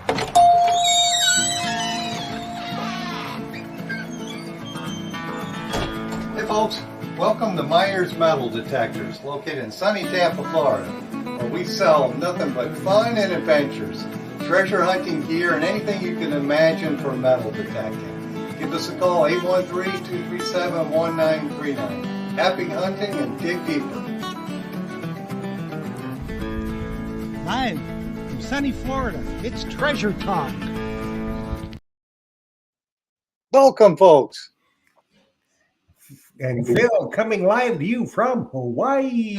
Hey folks, welcome to Myers Metal Detectors, located in sunny Tampa, Florida, where we sell nothing but fun and adventures, treasure hunting gear, and anything you can imagine for metal detecting. Give us a call, 813-237-1939. Happy hunting and dig deeper. Live from sunny Florida, it's Treasure Talk. Welcome, folks. And Phil, coming live to you from Hawaii.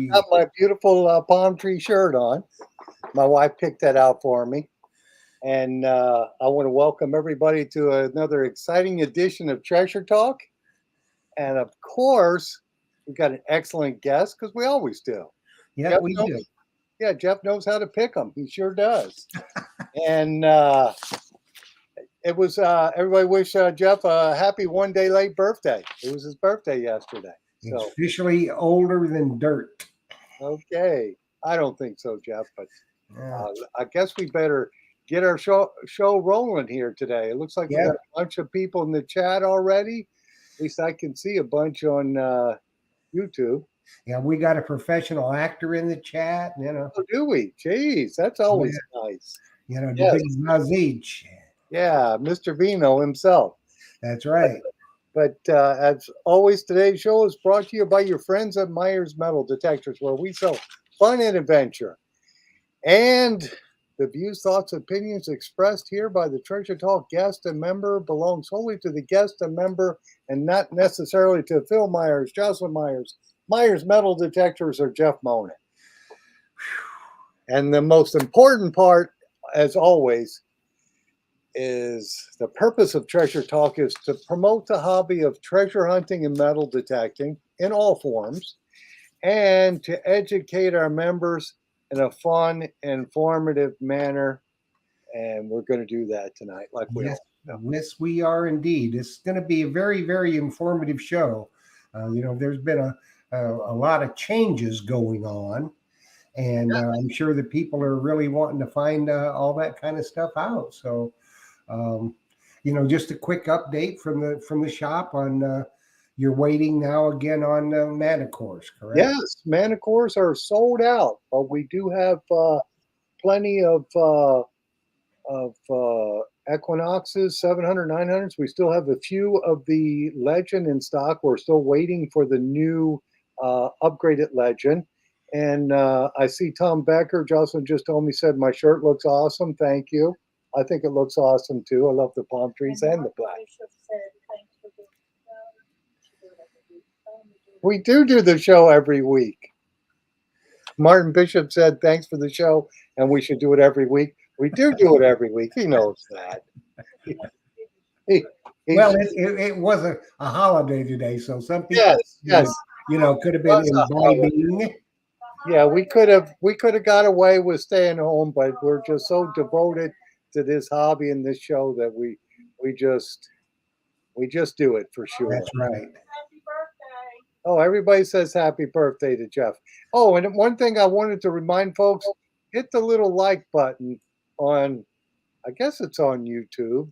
Got my beautiful palm tree shirt on. My wife picked that out for me. And I want to welcome everybody to another exciting edition of Treasure Talk. And of course, we've got an excellent guest, because we always do. Yeah, Jeff we knows, do. Yeah, Jeff knows how to pick them. He sure does. And it was everybody wish Jeff a happy 1 day late birthday. It was his birthday yesterday. It's So officially older than dirt. okay, I don't think so, Jeff. But I guess we better get our show rolling here today. It looks like we got a bunch of people in the chat already. At least I can see a bunch on YouTube. Yeah, we got a professional actor in the chat. Oh, do we? Jeez, that's always nice. The big Nazij. Yeah, Mr. Vino himself. That's right. But as always, today's show is brought to you by your friends at Myers Metal Detectors, where we sell fun and adventure. And the views, thoughts, opinions expressed here by the Treasure Talk guest and member belong solely to the guest and member, and not necessarily to Phil Myers, Jocelyn Myers, Myers Metal Detectors, or Jeff Monin. And the most important part, as always, is the purpose of Treasure Talk is to promote the hobby of treasure hunting and metal detecting in all forms, and to educate our members in a fun, informative manner. And we're going to do that tonight, like we Yes, we are indeed. It's going to be a very, very informative show. There's been a lot of changes going on, and I'm sure that people are really wanting to find all that kind of stuff out. So, just a quick update from the shop on you're waiting now again on Manticores, correct? Yes, Manticores are sold out, but we do have plenty of Equinoxes, 700, 900s. We still have a few of the Legend in stock. We're still waiting for the new upgraded Legend. And I see Tom Becker, Jocelyn just told me, said my shirt looks awesome. Thank you. I think it looks awesome too. I love the palm trees and the black. We do the show every week. Martin Bishop said thanks for the show, and we should do it every week. We do it every week. He knows that. Well, it was a holiday today, so some people, yes, could have been imbibing. Yeah, we could have got away with staying home, but we're just so devoted to this hobby and this show that we just do it for sure. That's right. Happy birthday. Oh, everybody says happy birthday to Jeff. Oh, and one thing I wanted to remind folks, hit the little like button on, I guess it's on YouTube.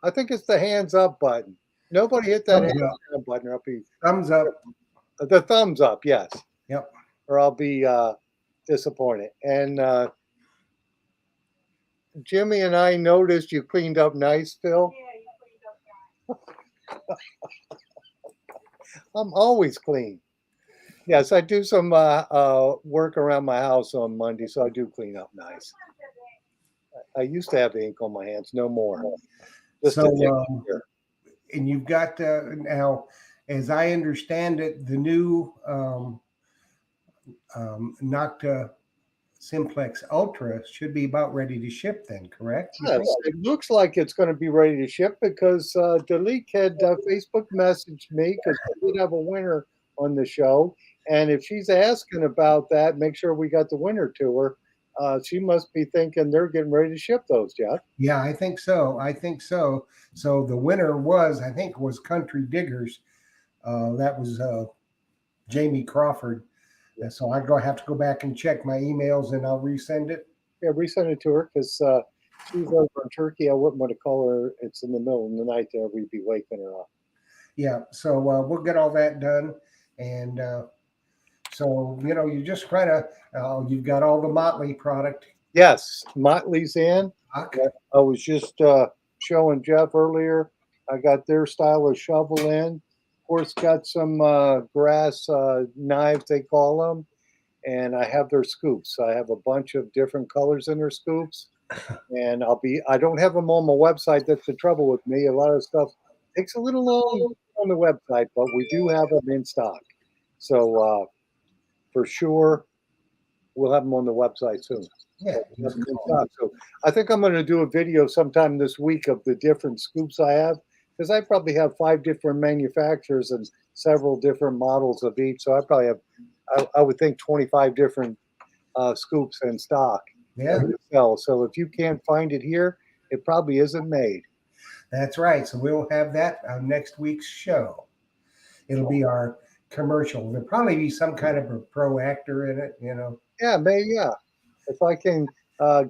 I think it's the hands up button. Nobody hit that hands up button, or I'll be thumbs up. The thumbs up, yes. Yep. Or I'll be disappointed. And Jimmy and I noticed you cleaned up nice, Phil. Yeah, you cleaned up nice. I'm always clean. Yes, I do some work around my house on Monday, so I do clean up nice. I used to have ink on my hands, no more. And you've got now, as I understand it, the new Nocta Simplex Ultra should be about ready to ship then, correct? Yes, it looks like it's going to be ready to ship, because Dalik had Facebook messaged me, because we did have a winner on the show. And if she's asking about that, make sure we got the winner to her. She must be thinking they're getting ready to ship those, Jeff. Yeah, I think so. So the winner was Country Diggers. That was Jamie Crawford. So I have to go back and check my emails, and I'll resend it. Yeah, resend it to her because she's over in Turkey. I wouldn't want to call her. It's in the middle of the night there. We'd be waking her up. Yeah, so we'll get all that done. And so, you just kind of, you've got all the Motley product. Yes, Motley's in. Stock. I was just showing Jeff earlier. I got their style of shovel in. Of course, got some grass knives, they call them. And I have their scoops. I have a bunch of different colors in their scoops. And I don't have them on my website. That's the trouble with me. A lot of stuff takes a little long on the website, but we do have them in stock. So for sure, we'll have them on the website soon. Yeah. So I think I'm going to do a video sometime this week of the different scoops I have because I probably have 5 different manufacturers and several different models of each. So I probably have, I would think 25 different scoops in stock. Yeah. Sell. So if you can't find it here, it probably isn't made. That's right. So we'll have that on next week's show. It'll be our commercial. There'll probably be some kind of a pro actor in it, Yeah, maybe. Yeah. If I can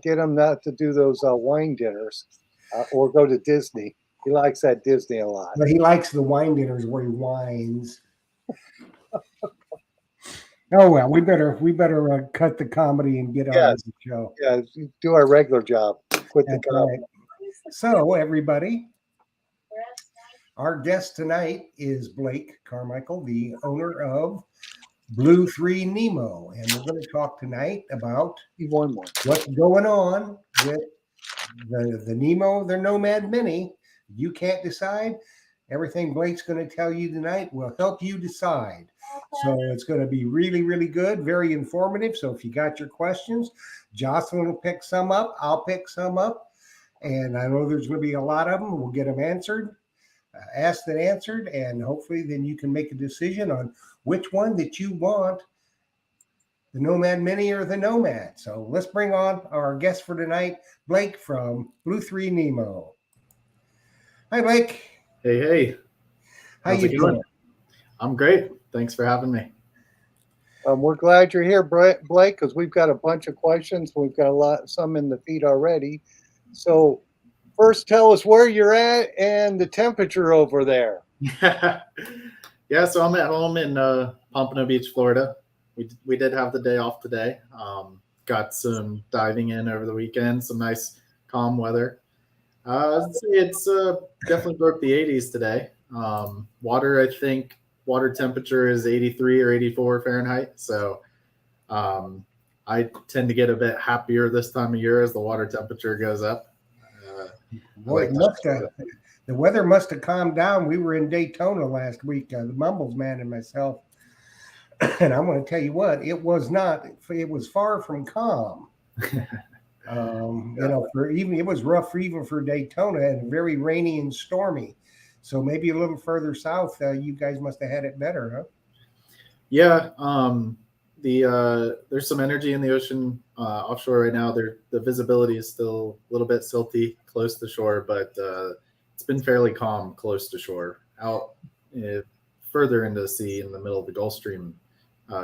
get him not to do those wine dinners or go to Disney. He likes that Disney a lot. But he likes the wine dinners where he whines. Oh well, we better cut the comedy and get on with the show. Yeah, do our regular job. Quit the comedy. Right. So everybody, our guest tonight is Blake Carmichael, the owner of Blue 3 Nemo, and we're going to talk tonight about what's going on with the Nemo, the Nomad Mini. You can't decide. Everything Blake's going to tell you tonight will help you decide. So it's going to be really, really good, very informative. So if you got your questions, Jocelyn will pick some up. I'll pick some up. And I know there's going to be a lot of them. We'll get them answered, asked and answered. And hopefully then you can make a decision on which one that you want, the Nomad Mini or the Nomad. So let's bring on our guest for tonight, Blake from Blue 3 Nemo. Hi, Blake. Hey. How you doing? I'm great. Thanks for having me. We're glad you're here, Blake, because we've got a bunch of questions. We've got some in the feed already. So first, tell us where you're at and the temperature over there. Yeah, so I'm at home in Pompano Beach, Florida. We did have the day off today. Got some diving in over the weekend, some nice calm weather. It's definitely broke the 80s today. Water temperature is 83 or 84 Fahrenheit. So I tend to get a bit happier this time of year as the water temperature goes up. The weather must have calmed down. We were in Daytona last week, the Mumbles man and myself. And I'm going to tell you what, it was far from calm. It was rough even for Daytona and very rainy and stormy. So maybe a little further south, you guys must have had it better, huh? Yeah. There's some energy in the ocean offshore right now. The visibility is still a little bit silty close to shore, but it's been fairly calm close to shore. Out further into the sea in the middle of the Gulf Stream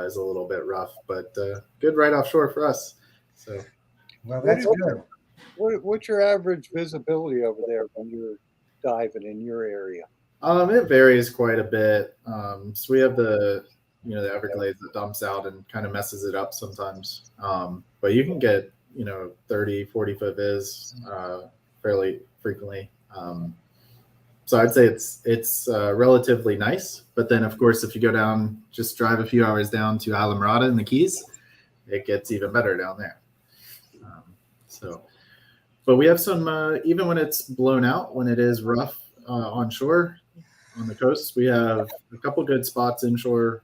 is a little bit rough, but good right offshore for us. So, well, that's good. What's your average visibility over there when you're diving in your area? It varies quite a bit. So we have the Everglades that dumps out and kind of messes it up sometimes. But you can get 30, 40 foot viz fairly frequently. So I'd say it's relatively nice. But then of course, if you go down, just drive a few hours down to Islamorada in the Keys, it gets even better down there. But we have some, even when it's blown out, when it is rough on shore, on the coast, we have a couple good spots inshore,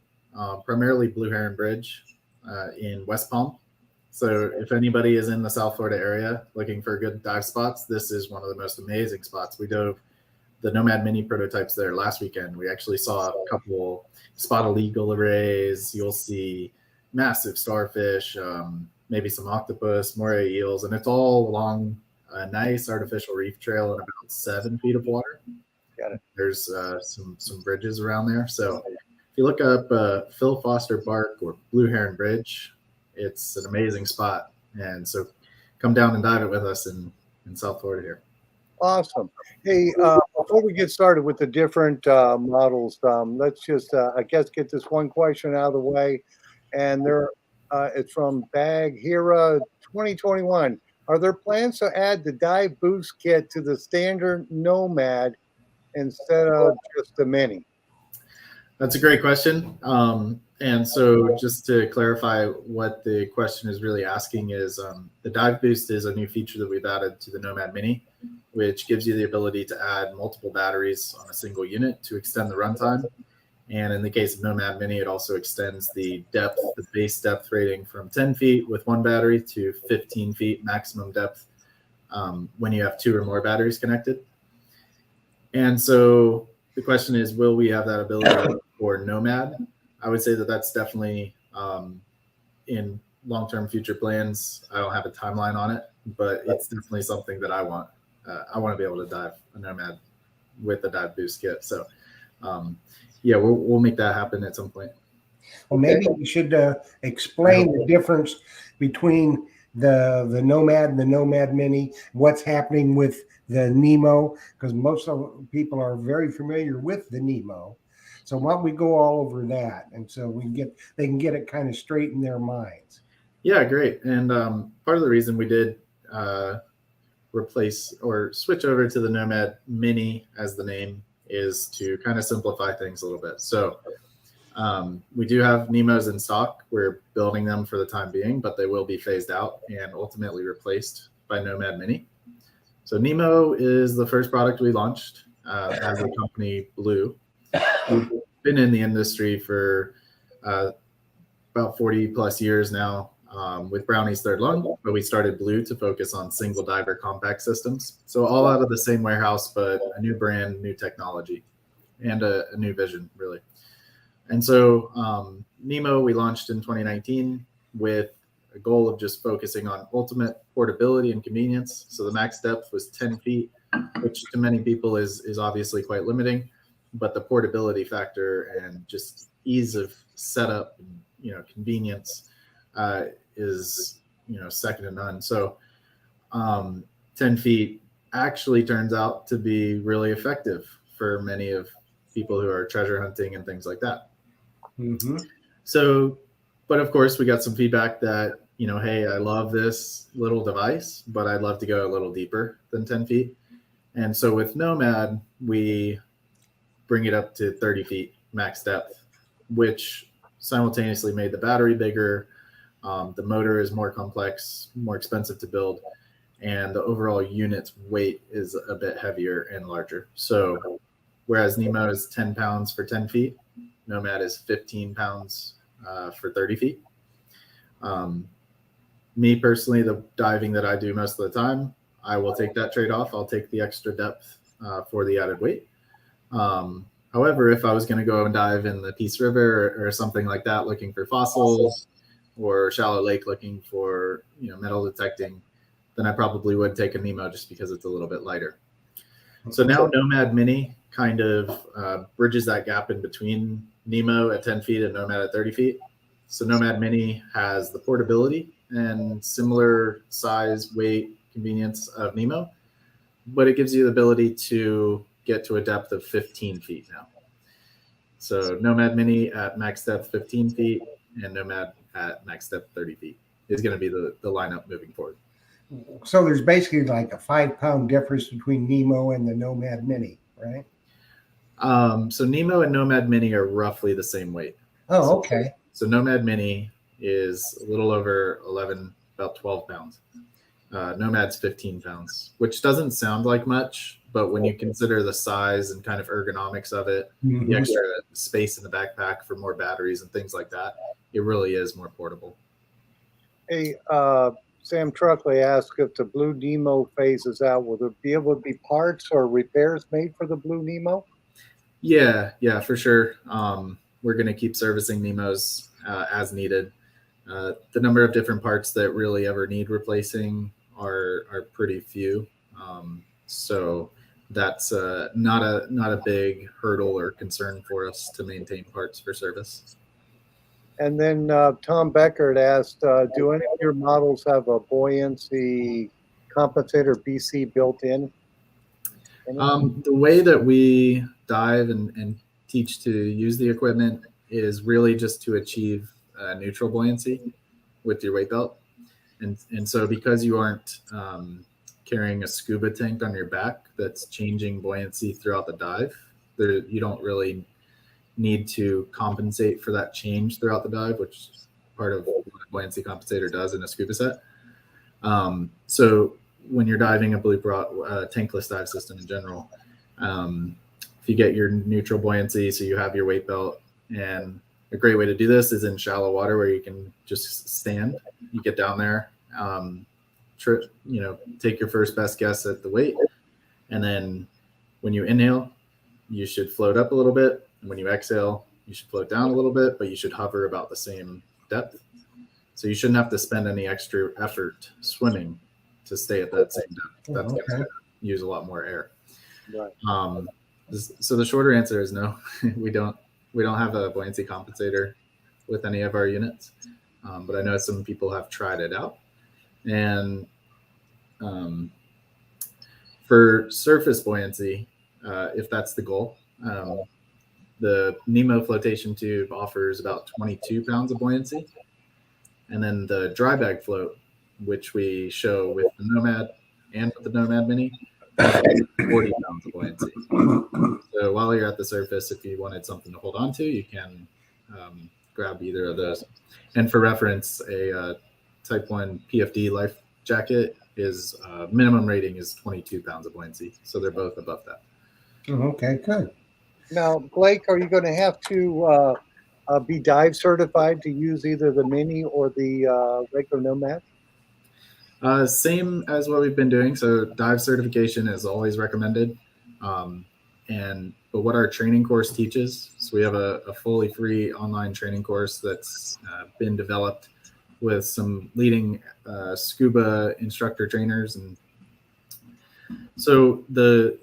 primarily Blue Heron Bridge in West Palm. So if anybody is in the South Florida area looking for good dive spots, this is one of the most amazing spots. We dove the Nomad Mini prototypes there last weekend. We actually saw a couple spotted eagle arrays. You'll see massive starfish, maybe some octopus, moray eels, and it's all along a nice artificial reef trail in about 7 feet of water. Got it. There's some bridges around there. So if you look up Phil Foster Bark or Blue Heron Bridge, it's an amazing spot. And so come down and dive it with us in South Florida here. Awesome. Hey, before we get started with the different models, let's just, I guess, get this one question out of the way. And it's from Bag Hera 2021. Are there plans to add the dive boost kit to the standard Nomad instead of just the Mini? That's a great question. And so just to clarify what the question is really asking is the dive boost is a new feature that we've added to the Nomad Mini, which gives you the ability to add multiple batteries on a single unit to extend the runtime. And in the case of Nomad Mini, it also extends the base depth rating from 10 feet with one battery to 15 feet maximum depth when you have two or more batteries connected. And so the question is, will we have that ability for Nomad? I would say that that's definitely in long-term future plans. I don't have a timeline on it, but it's definitely something that I want. I want to be able to dive a Nomad with the dive boost kit. So yeah, we'll make that happen at some point. Well, maybe we should explain the difference between the Nomad and the Nomad Mini, what's happening with the Nemo, because most of people are very familiar with the Nemo. So why don't we go all over that, and so they can get it kind of straight in their minds. Yeah, great. And part of the reason we did replace or switch over to the Nomad Mini as the name is to kind of simplify things a little bit. So we do have Nemos in stock. We're building them for the time being, but they will be phased out and ultimately replaced by Nomad Mini. So Nemo is the first product we launched as a company, Blue. We've been in the industry for about 40 plus years now with Brownie's Third Lung, but we started Blue to focus on single diver compact systems. So all out of the same warehouse, but a new brand, new technology, and a new vision, really. And so Nemo we launched in 2019 with a goal of just focusing on ultimate portability and convenience. So the max depth was 10 feet, which to many people is obviously quite limiting, but the portability factor and just ease of setup and convenience is second to none. So 10 feet actually turns out to be really effective for many of people who are treasure hunting and things like that. Mm-hmm. So, but of course we got some feedback that, hey, I love this little device, but I'd love to go a little deeper than 10 feet. And so with Nomad, we bring it up to 30 feet max depth, which simultaneously made the battery bigger. The motor is more complex, more expensive to build, and the overall unit's weight is a bit heavier and larger. So whereas Nemo is 10 pounds for 10 feet, Nomad is 15 pounds for 30 feet. Me personally, the diving that I do most of the time, I will take that trade-off. I'll take the extra depth for the added weight. However, if I was going to go and dive in the Peace River or something like that, looking for fossils, or shallow lake looking for metal detecting, then I probably would take a Nemo just because it's a little bit lighter. So now Nomad Mini kind of bridges that gap in between Nemo at 10 feet and Nomad at 30 feet. So Nomad Mini has the portability and similar size, weight, convenience of Nemo, but it gives you the ability to get to a depth of 15 feet now. So Nomad Mini at max depth 15 feet and Nomad at max depth 30 feet is going to be the lineup moving forward. So there's basically like a 5-pound difference between Nemo and the Nomad Mini, right? So Nemo and Nomad Mini are roughly the same weight. Oh, okay. So Nomad Mini is a little over 11, about 12 pounds. Nomad's 15 pounds, which doesn't sound like much, but when you consider the size and kind of ergonomics of it, the extra space in the backpack for more batteries and things like that, it really is more portable. Hey, Sam Truckley asked if the Blue Nemo phases out, will there be able to be parts or repairs made for the Blue Nemo? Yeah, for sure. We're going to keep servicing Nemos as needed. The number of different parts that really ever need replacing are pretty few. So that's not a big hurdle or concern for us to maintain parts for service. And then Tom Beckert asked, do any of your models have a buoyancy compensator BC built in? The way that we dive and teach to use the equipment is really just to achieve neutral buoyancy with your weight belt. And so because you aren't carrying a scuba tank on your back that's changing buoyancy throughout the dive, you don't really need to compensate for that change throughout the dive, which is part of what a buoyancy compensator does in a scuba set. So when you're diving a blue tankless dive system in general, if you get your neutral buoyancy, so you have your weight belt, and a great way to do this is in shallow water where you can just stand. You get down there, take your first best guess at the weight, and then when you inhale, you should float up a little bit, and when you exhale, you should float down a little bit, but you should hover about the same depth. So you shouldn't have to spend any extra effort swimming to stay at that same depth. That's going to use a lot more air. Right. So the shorter answer is no. We don't have a buoyancy compensator with any of our units, but I know some people have tried it out. And for surface buoyancy, if that's the goal, the Nemo flotation tube offers about 22 pounds of buoyancy. And then the dry bag float, which we show with the Nomad and with the Nomad Mini, 40 pounds of buoyancy. So while you're at the surface, if you wanted something to hold on to, you can grab either of those. And for reference, a Type 1 PFD life jacket is minimum rating is 22 pounds of buoyancy. So they're both above that. Okay, good. Now, Blake, are you going to have to be dive certified to use either the Mini or the regular Nomad? Same as what we've been doing. So dive certification is always recommended. But what our training course teaches, so we have a fully free online training course that's been developed with some leading scuba instructor trainers. And so the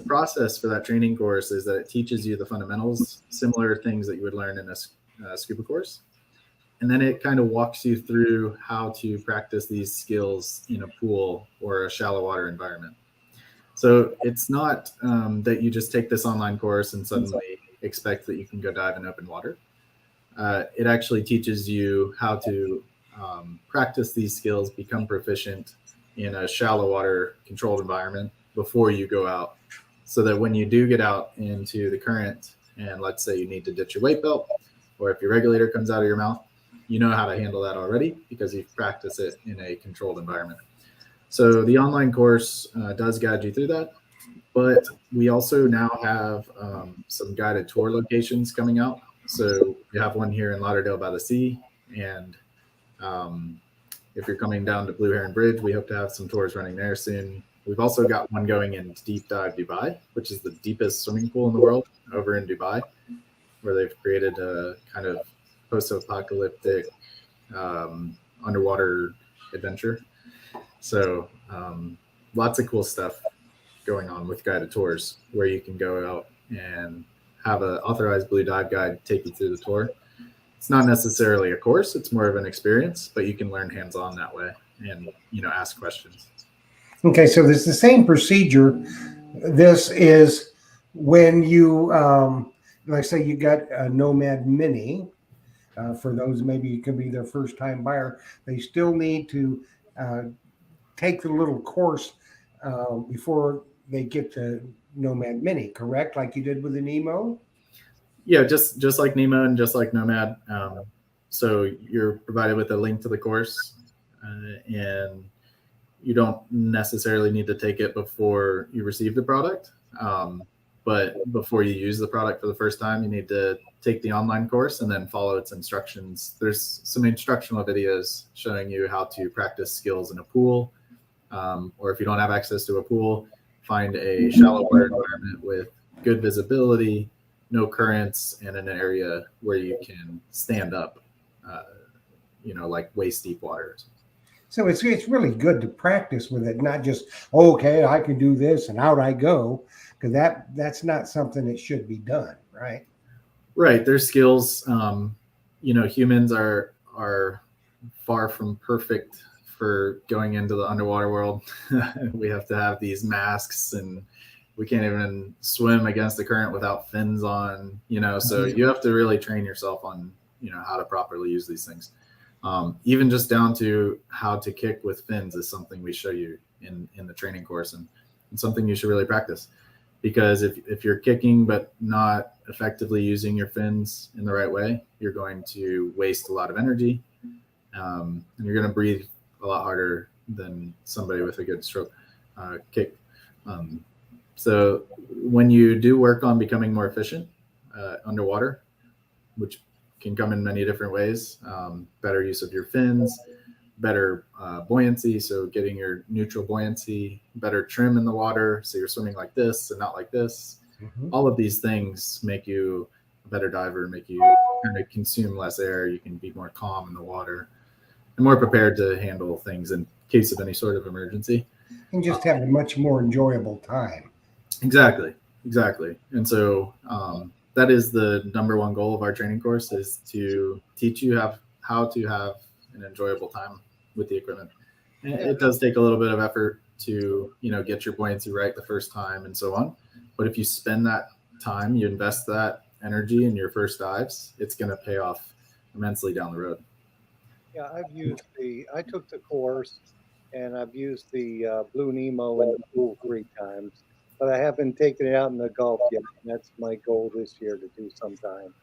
process for that training course is that it teaches you the fundamentals, similar things that you would learn in a scuba course. And then it kind of walks you through how to practice these skills in a pool or a shallow water environment. So it's not that you just take this online course and suddenly expect that you can go dive in open water. It actually teaches you how to practice these skills, become proficient in a shallow water controlled environment before you go out, so that when you do get out into the current, and let's say you need to ditch your weight belt, or if your regulator comes out of your mouth, you know how to handle that already because you've practiced it in a controlled environment. So the online course does guide you through that, but we also now have some guided tour locations coming out. So we have one here in Lauderdale by the Sea, and if you're coming down to Blue Heron Bridge, we hope to have some tours running there soon. We've also got one going in Deep Dive Dubai, which is the deepest swimming pool in the world over in Dubai, where they've created a kind of post-apocalyptic underwater adventure. So lots of cool stuff going on with guided tours where you can go out and have an authorized blue dive guide take you through the tour. It's not necessarily a course, it's more of an experience, but you can learn hands-on that way and ask questions. Okay, so there's the same procedure. This is when you, like say you got a Nomad Mini. For those maybe it could be their first time buyer, they still need to take the little course before they get the Nomad Mini, correct? Like you did with the Nemo? Yeah, just like Nemo and just like Nomad. So you're provided with a link to the course, and you don't necessarily need to take it before you receive the product. But before you use the product for the first time, you need to take the online course and then follow its instructions. There's some instructional videos showing you how to practice skills in a pool, or if you don't have access to a pool, find a shallow water environment with good visibility, no currents, and an area where you can stand up, like waist deep waters. So it's really good to practice with it, not just, okay, I can do this and out I go, because that's not something that should be done, right? Right. There's skills humans are far from perfect for going into the underwater world. We have to have these masks, and we can't even swim against the current without fins on, so you have to really train yourself on, how to properly use these things. Even just down to how to kick with fins is something we show you in the training course, and something you should really practice, because if you're kicking but not effectively using your fins in the right way, you're going to waste a lot of energy, and you're going to breathe a lot harder than somebody with a good stroke kick. So when you do work on becoming more efficient underwater, which can come in many different ways, better use of your fins, better buoyancy, so getting your neutral buoyancy, better trim in the water, so you're swimming like this and not like this. All of these things make you a better diver, make you kind of consume less air. You can be more calm in the water and more prepared to handle things in case of any sort of emergency. And just have a much more enjoyable time. Exactly. And so that is the number one goal of our training course, is to teach you how to have an enjoyable time with the equipment. And it does take a little bit of effort to, get your buoyancy right the first time and so on. But if you spend that time, you invest that energy in your first dives, it's going to pay off immensely down the road. Yeah, I took the course, and I've used the Blue Nemo in the pool 3 times, but I haven't taken it out in the Gulf yet. And that's my goal this year, to do sometime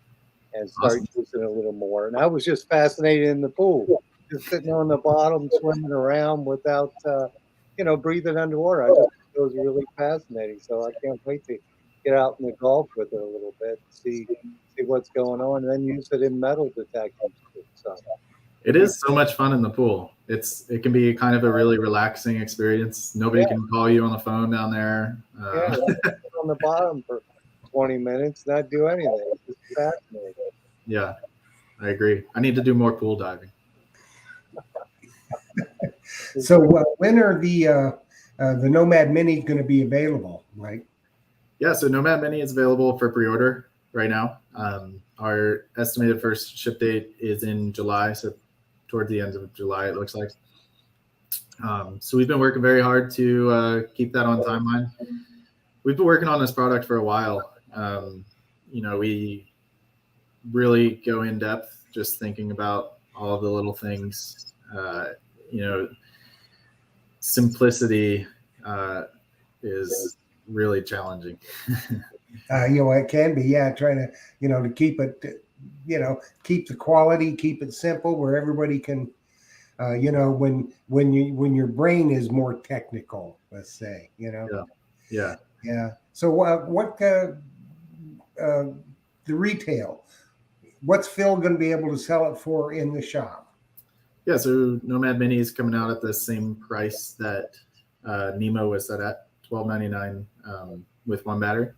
and start using it a little more. And I was just fascinated in the pool, just sitting on the bottom, swimming around without, breathing underwater. I just thought it was really fascinating. So I can't wait to get out in the Gulf with it a little bit, see what's going on, and then use it in metal detection. So. It is so much fun in the pool. It can be kind of a really relaxing experience. Nobody can call you on the phone down there. On the bottom for 20 minutes, not do anything. It's just fascinating. Yeah, I agree. I need to do more pool diving. So when are the Nomad Mini going to be available, Mike? Yeah, so Nomad Mini is available for pre-order right now. Our estimated first ship date is in July, so toward the end of July, it looks like. So we've been working very hard to keep that on timeline. We've been working on this product for a while. We really go in depth, just thinking about all of the little things. Simplicity is really challenging. It can be, trying to, to keep it, keep the quality, keep it simple, where everybody can, when your brain is more technical, let's say, Yeah. So what the retail, what's Phil going to be able to sell it for in the shop? Yeah, so Nomad Mini is coming out at the same price that Nemo was set at, $12.99 with 1 battery.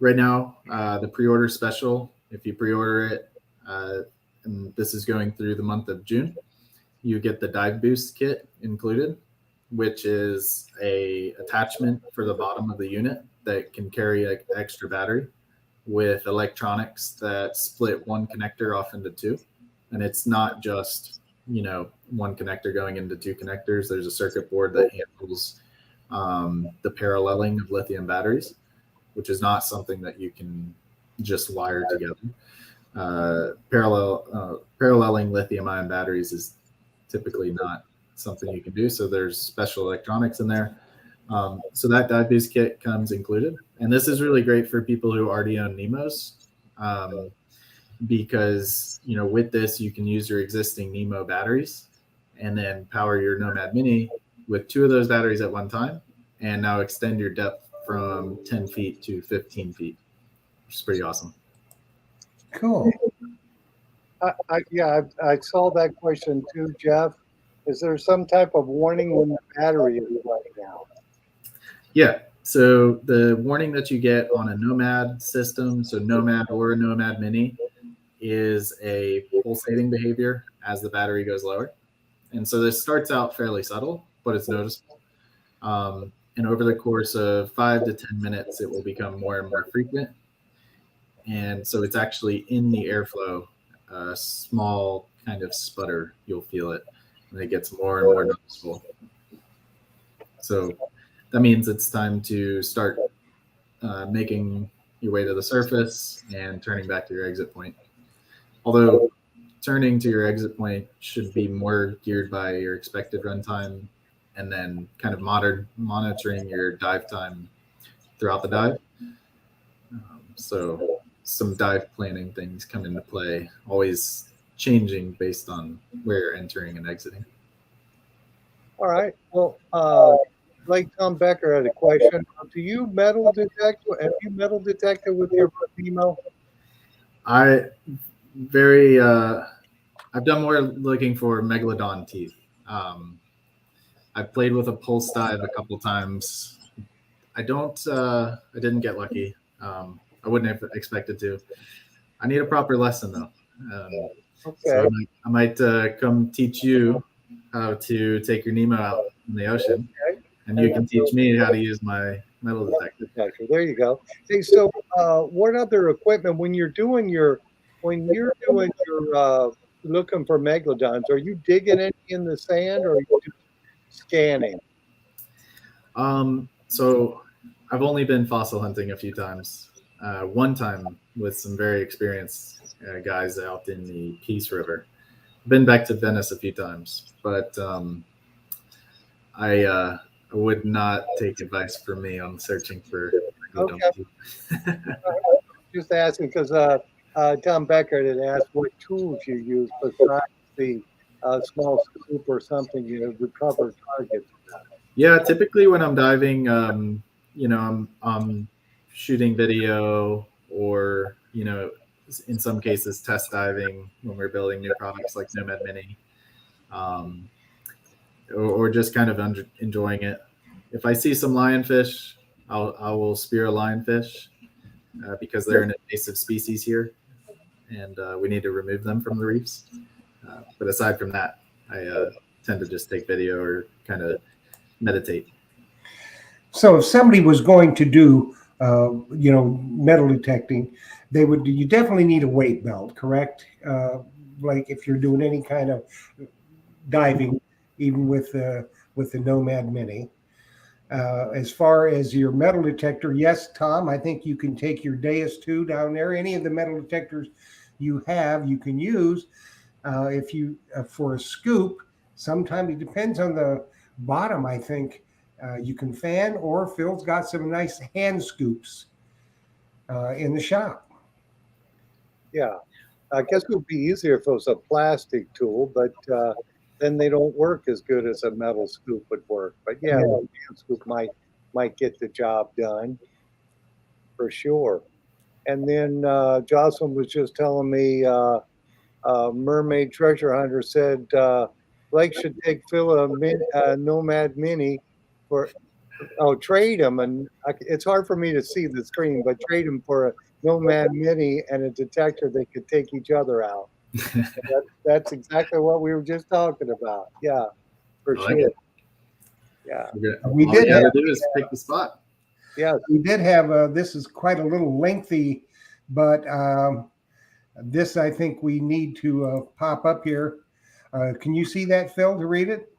Right now, the pre-order special, if you pre-order it, and this is going through the month of June, you get the Dive Boost kit included, which is a attachment for the bottom of the unit that can carry an extra battery with electronics that split one connector off into 2. And it's not just, one connector going into 2 connectors. There's a circuit board that handles the paralleling of lithium batteries, which is not something that you can just wire together. Paralleling lithium-ion batteries is typically not something you can do. So there's special electronics in there. So that Dive Boost kit comes included. And this is really great for people who already own Nemos, because, with this, you can use your existing Nemo batteries and then power your Nomad Mini with 2 of those batteries at one time, and now extend your depth from 10 feet to 15 feet, which is pretty awesome. Cool. I saw that question too, Jeff. Is there some type of warning when the battery is running out? Yeah. So the warning that you get on a Nomad system, so Nomad or a Nomad Mini, is a pulsating behavior as the battery goes lower. And so this starts out fairly subtle, but it's noticeable. And over the course of 5 to 10 minutes, it will become more and more frequent. And so it's actually in the airflow a small kind of sputter. You'll feel it, and it gets more and more noticeable. So that means it's time to start making your way to the surface and turning back to your exit point. Although turning to your exit point should be more geared by your expected runtime, and then kind of monitoring your dive time throughout the dive. So some dive planning things come into play, always changing based on where you're entering and exiting. All right. Well, like Tom Becker had a question. Do you metal detect? Have you metal detected with your Nemo? I've done more looking for megalodon teeth. I've played with a pulse dive a couple times. I didn't get lucky. I wouldn't have expected to. I need a proper lesson though. Okay. So I might come teach you how to take your Nemo out in the ocean, and you can teach me how to use my metal detector. There you go. Hey, so what other equipment when you're doing your looking for megalodons? Are you digging any in the sand, or are you just scanning? So I've only been fossil hunting a few times. One time with some very experienced guys out in the Peace River. Been back to Venice a few times, but I would not take advice from me on searching for megalodon teeth. Just asking because Tom Becker had asked what tools you use besides the small scoop or something to recover targets. Yeah, typically when I'm diving, I'm shooting video, or in some cases test diving when we're building new products like Nomad Mini, or just kind of enjoying it. If I see some lionfish, I will spear a lionfish because they're an invasive species here, and we need to remove them from the reefs. But aside from that, I tend to just take video or kind of meditate. So if somebody was going to do, metal detecting, you definitely need a weight belt, correct? Like if you're doing any kind of diving, even with the Nomad Mini. As far as your metal detector, yes, Tom, I think you can take your Deus 2 down there. Any of the metal detectors you have, you can use. If you for a scoop, sometimes it depends on the bottom. I think you can fan, or Phil's got some nice hand scoops in the shop. Yeah, I guess it would be easier if it was a plastic tool, but then they don't work as good as a metal scoop would work. But yeah, a hand scoop might get the job done for sure. And then Jocelyn was just telling me Mermaid Treasure Hunter said Blake should take Phil a Nomad Mini for trade them, and it's hard for me to see the screen, but trade them for a Nomad Mini and a detector that could take each other out. That's exactly what we were just talking about. Yeah, for I like sure. it. Yeah, We All did you have, gotta do is pick the spot. yeah. we did have. This is quite a little lengthy, but this I think we need to pop up here. Can you see that, Phil, to read it?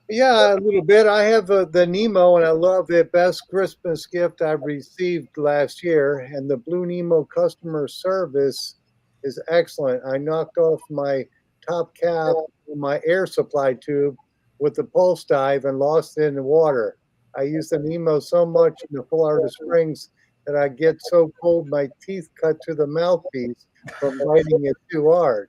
Yeah, a little bit. I have the Nemo, and I love it. Best Christmas gift I've received last year. And the Blue Nemo customer service is excellent. I knocked off my top cap on my air supply tube with the pulse dive and lost it in the water. I use the Nemo so much in the Florida Springs that I get so cold my teeth cut to the mouthpiece from biting it too hard.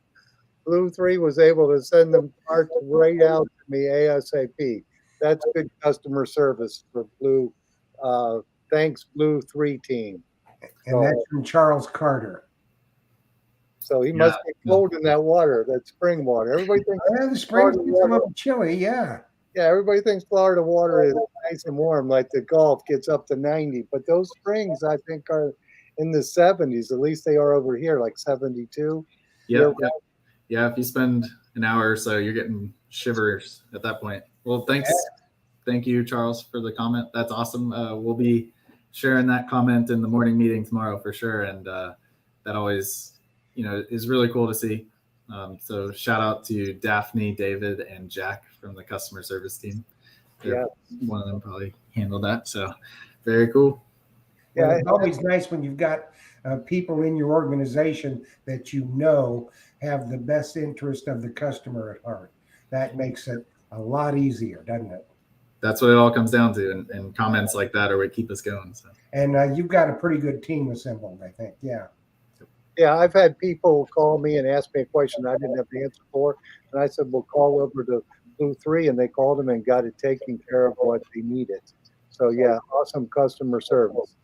Blue 3 was able to send them parts right out to me ASAP. That's good customer service for Blue. Thanks, Blue 3 team. And that's from Charles Carter. So he must be cold in that water, that spring water. Everybody thinks The spring gets a little chilly, yeah. Yeah, everybody thinks Florida water is nice and warm, like the Gulf gets up to 90. But those springs, I think, are in the 70s. At least they are over here, like 72. Yeah. Yeah, if you spend an hour or so, you're getting shivers at that point. Well, thank you, Charles, for the comment. That's awesome. We'll be sharing that comment in the morning meeting tomorrow for sure, and that always is really cool to see. So shout out to Daphne, David, and Jack from the customer service team. Yeah. One of them probably handled that. So very cool. Well, Yeah. it's always nice when you've got people in your organization that have the best interest of the customer at heart. That makes it a lot easier, doesn't it? That's what it all comes down to, and comments like that are what keep us going. So. And you've got a pretty good team assembled, I think. Yeah. Yeah, I've had people call me and ask me a question I didn't have the answer for, and I said, "Well, call over to Blue 3," and they called them and got it taken care of what they needed. So yeah, awesome customer service.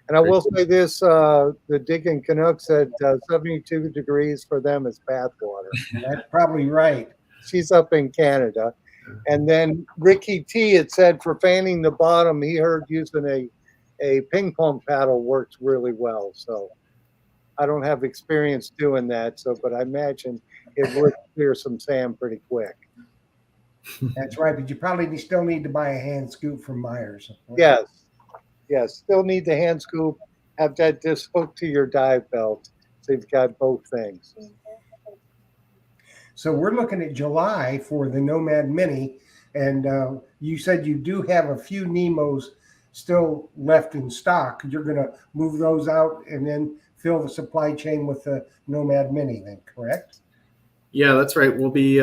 And I will say this: the Diggin' Canucks at 72 degrees for them is bathwater. That's probably right. She's up in Canada. And then Ricky T had said for fanning the bottom, he heard using a ping pong paddle works really well. So I don't have experience doing that. So, but I imagine it would clear some sand pretty quick. That's right. But you probably still need to buy a hand scoop from Myers. Yes. Yes. Still need the hand scoop. Have that disc hooked to your dive belt. So you've got both things. So we're looking at July for the Nomad Mini, and you said you do have a few Nemos still left in stock. You're going to move those out and then fill the supply chain with the Nomad Mini, then, correct? Yeah, that's right. We'll be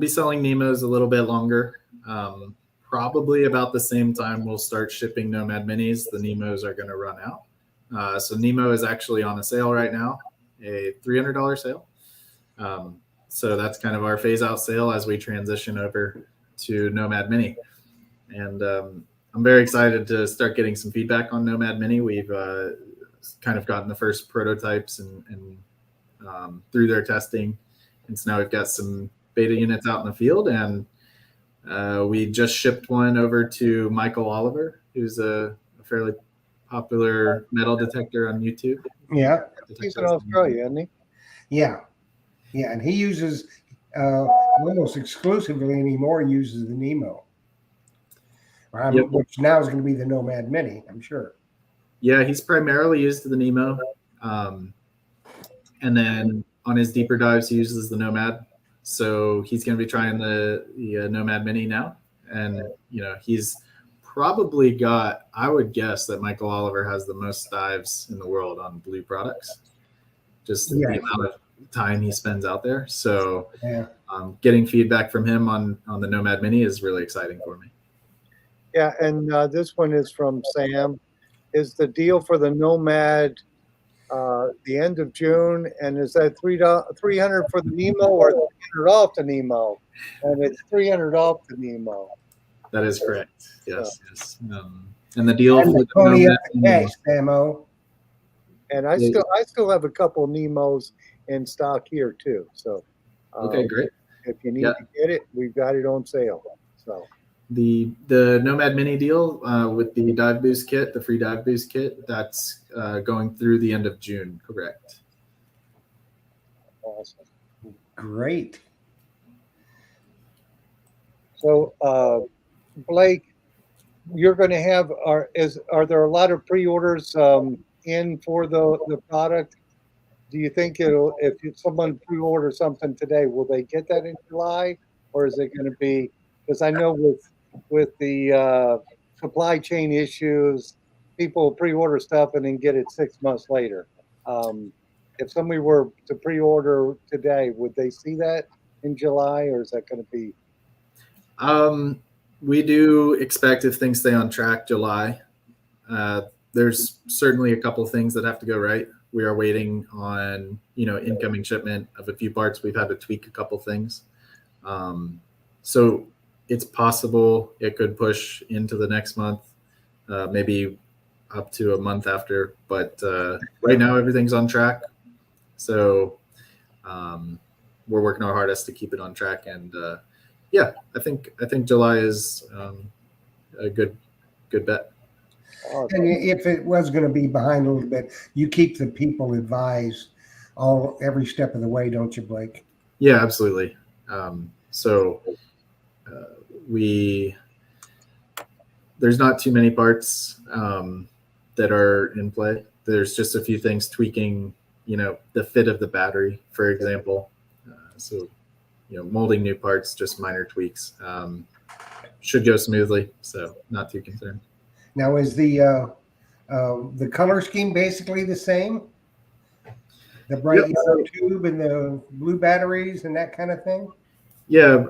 selling Nemos a little bit longer. Probably about the same time we'll start shipping Nomad Minis. The Nemos are going to run out. So Nemo is actually on a sale right now, a $300 sale. So that's kind of our phase out sale as we transition over to Nomad Mini. And I'm very excited to start getting some feedback on Nomad Mini. We've kind of gotten the first prototypes and through their testing. And so now we've got some beta units out in the field, and we just shipped one over to Michael Oliver, who's a fairly popular metal detector on YouTube. Yeah. He's in Australia, isn't he? Yeah. Yeah, and he uses almost exclusively anymore uses the Nemo, Yep. which now is going to be the Nomad Mini, I'm sure. Yeah, he's primarily used the Nemo, and then on his deeper dives he uses the Nomad. So he's going to be trying the Nomad Mini now, and he's probably got. I would guess that Michael Oliver has the most dives in the world on Blue products. Just the amount of time he spends out there. So getting feedback from him on the Nomad Mini is really exciting for me. Yeah, and this one is from Sam. Is the deal for the Nomad the end of June? And is that $300 for the Nemo or $300 off the Nemo? And it's $300 off the Nemo. That is correct. Yes, yes. And the deal And for the the pony Nomad up the cash, Samo. And I still have a couple Nemos in stock here too. So okay, great. If you need to get it, we've got it on sale. So the Nomad Mini deal with the dive boost kit, the free dive boost kit, that's going through the end of June, correct? awesome. Great. So Blake, you're going to have are there a lot of pre-orders in for the product? Do you think if someone pre-orders something today, will they get that in July, or is it going to be? Because I know with the supply chain issues, people pre-order stuff and then get it 6 months later. If somebody were to pre-order today, would they see that in July, or is that going to be? We do expect, if things stay on track, July. There's certainly a couple things that have to go right. We are waiting on, incoming shipment of a few parts. We've had to tweak a couple things. So it's possible it could push into the next month, maybe up to a month after. But right now, everything's on track. So we're working our hardest to keep it on track. And I think July is a good bet. And if it was going to be behind a little bit, you keep the people advised every step of the way, don't you, Blake? Yeah, absolutely. There's not too many parts that are in play. There's just a few things tweaking the fit of the battery, for example. So, molding new parts, just minor tweaks, should go smoothly. So not too concerned. Now, is the color scheme basically the same? The bright Yep. yellow tube and the blue batteries and that kind of thing? Yeah,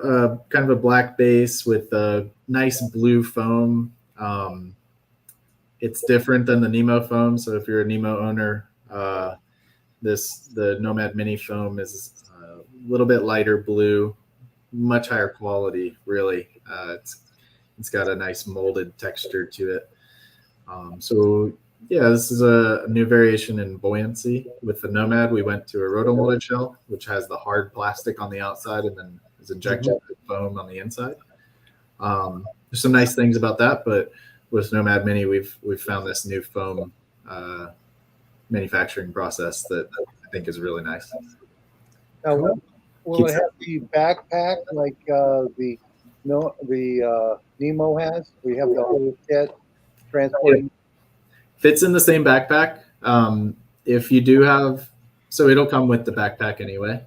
kind of a black base with a nice blue foam. It's different than the Nemo foam. So if you're a Nemo owner, the Nomad Mini foam is a little bit lighter blue, much higher quality. Really, it's got a nice molded texture to it. So yeah, this is a new variation in buoyancy. With the Nomad, we went to a rotomolded shell, which has the hard plastic on the outside and then is injected with foam on the inside. There's some nice things about that, but with Nomad Mini, we've found this new foam manufacturing process that I think is really nice. Now, will it have the backpack like the Nemo has? We have the whole kit transporting. Fits in the same backpack. If you do have, so it'll come with the backpack anyway.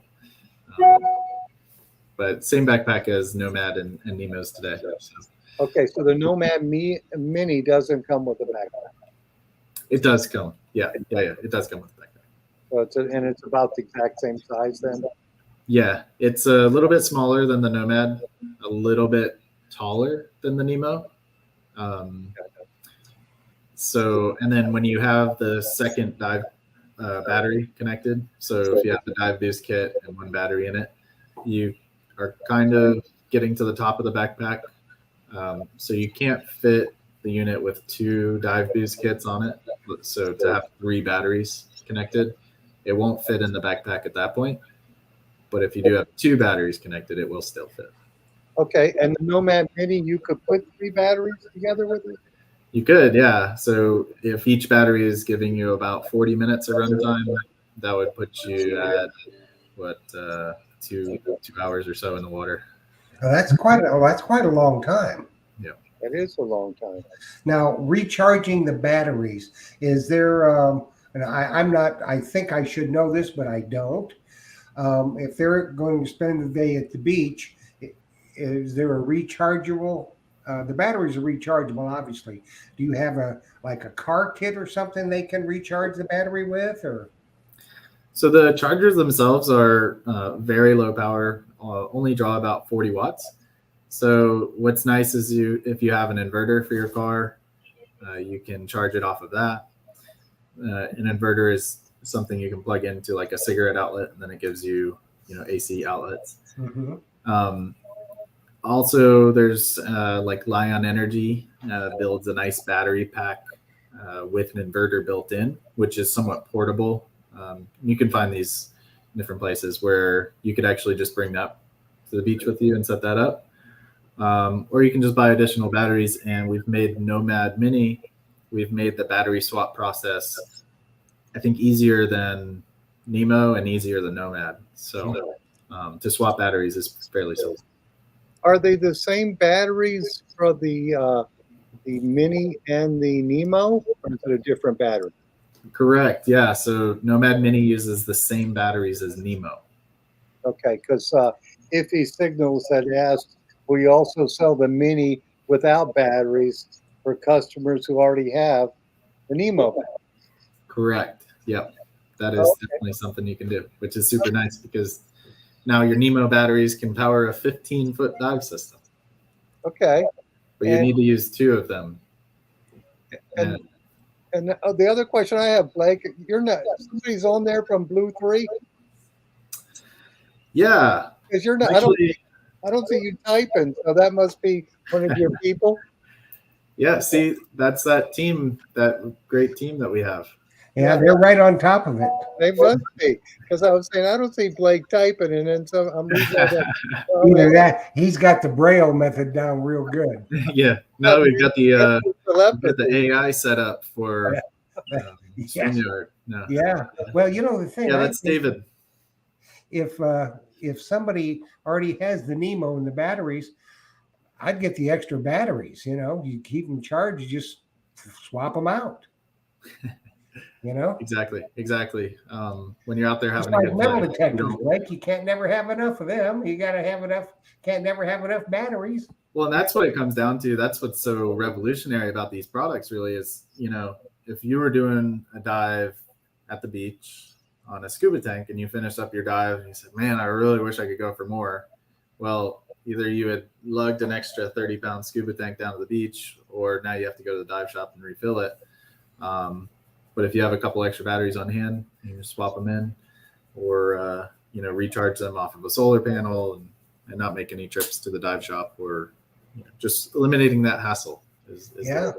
But same backpack as Nomad and Nemo's today. So. Okay, so the Nomad Mini doesn't come with a backpack. It does come. Yeah. It does come with a backpack. So it's about the exact same size then? Yeah, it's a little bit smaller than the Nomad, a little bit taller than the Nemo. So, and then when you have the second dive battery connected, so if you have the dive boost kit and one battery in it, you are kind of getting to the top of the backpack. So you can't fit the unit with 2 dive boost kits on it. So to have 3 batteries connected, it won't fit in the backpack at that point. But if you do have 2 batteries connected, it will still fit. Okay, and the Nomad Mini, you could put 3 batteries together with it? You could, yeah. So if each battery is giving you about 40 minutes of runtime, that would put you at two hours or so in the water. Oh, that's quite a long time. Yeah, It is a long time. Now, recharging the batteries, is there? And I think I should know this, but I don't. If they're going to spend the day at the beach, is there a rechargeable? The batteries are rechargeable, obviously. Do you have a car kit or something they can recharge the battery with, or? So the chargers themselves are very low power, only draw about 40 watts. So what's nice is if you have an inverter for your car, you can charge it off of that. An inverter is something you can plug into like a cigarette outlet, and then it gives you AC outlets. Mm-hmm. Also, there's like Lion Energy builds a nice battery pack with an inverter built in, which is somewhat portable. You can find these in different places where you could actually just bring that to the beach with you and set that up. Or you can just buy additional batteries. And we've made Nomad Mini, we've made the battery swap process, I think, easier than Nemo and easier than Nomad. So to swap batteries is fairly simple. Are they the same batteries for the Mini and the Nemo, or is it a different battery? Correct. Yeah. So Nomad Mini uses the same batteries as Nemo. Okay, because Iffy Signals had asked, will you also sell the Mini without batteries for customers who already have the Nemo battery? Correct. Yep. That is definitely something you can do, which is super nice because now your Nemo batteries can power a 15-foot dive system. Okay. But you need to use 2 of them. And the other question I have, Blake, you're not, somebody's on there from Blue 3? Yeah. Because you're not, actually, I don't see you typing, so that must be one of your people. Yeah, see, that's that team, that great team that we have. Yeah, they're right on top of it. They must be, because I was saying I don't see Blake typing, and then I'm reading that. Either that, he's got the Braille method down real good. Yeah, no, we've got the AI set up for StreamYard. No. Yeah, well, the thing. Yeah, that's David. If somebody already has the Nemo and the batteries, I'd get the extra batteries. You keep them charged, you just swap them out. You know, Exactly. When you're out there it's having a like good metal time, you detectors, don't. like you can't never have enough of them. You got to have enough. Can't never have enough batteries. Well, and that's what it comes down to. That's what's so revolutionary about these products, really, is, if you were doing a dive at the beach on a scuba tank and you finished up your dive and you said, man, I really wish I could go for more. Well, either you had lugged an extra 30-pound scuba tank down to the beach, or now you have to go to the dive shop and refill it. But if you have a couple extra batteries on hand, you can just swap them in, or recharge them off of a solar panel, and not make any trips to the dive shop, or just eliminating that hassle is Yeah.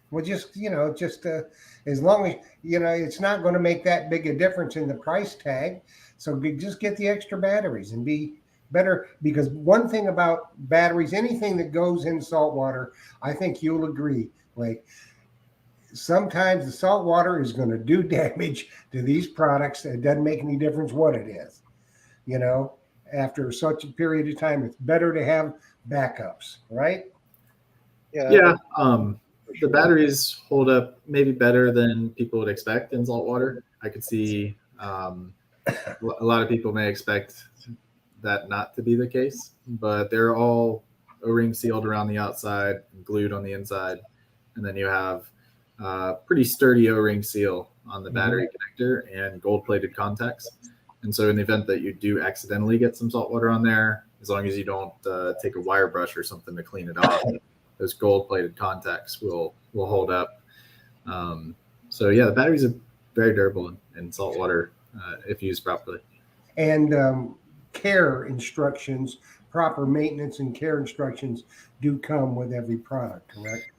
Well, just as long as it's not going to make that big a difference in the price tag. So just get the extra batteries and be better. Because one thing about batteries, anything that goes in salt water, I think you'll agree, like sometimes the salt water is going to do damage to these products. It doesn't make any difference what it is. After such a period of time, it's better to have backups, right? Yeah. for The sure. batteries hold up maybe better than people would expect in salt water. I could see a lot of people may expect that not to be the case, but they're all O-ring sealed around the outside and glued on the inside, and then you have pretty sturdy O-ring seal on the battery connector and gold-plated contacts. And so in the event that you do accidentally get some salt water on there, as long as you don't take a wire brush or something to clean it off, those gold-plated contacts will hold up. So yeah, the batteries are very durable in salt water if used properly. And care instructions, proper maintenance and care instructions do come with every product, correct?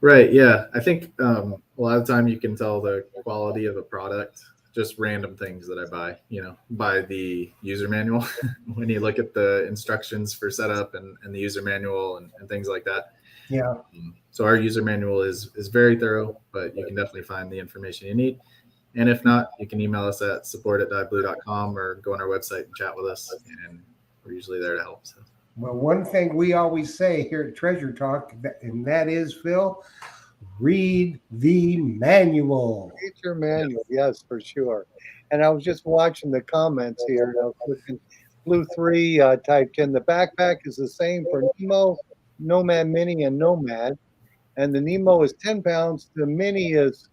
Right. Yeah. I think a lot of the time you can tell the quality of a product, just random things that I buy, by the user manual. When you look at the instructions for setup and the user manual and things like that. Yeah. So our user manual is very thorough, but you can definitely find the information you need. And if not, you can email us at support@diveblue.com or go on our website and chat with us. And we're usually there to help. So. Well, one thing we always say here at Treasure Talk, and that is, Phil, read the manual. Read your manual, yes, for sure. And I was just watching the comments here, and I was looking. Blue 3 typed in the backpack is the same for Nemo, Nomad Mini, and Nomad. And the Nemo is 10 pounds, the Mini is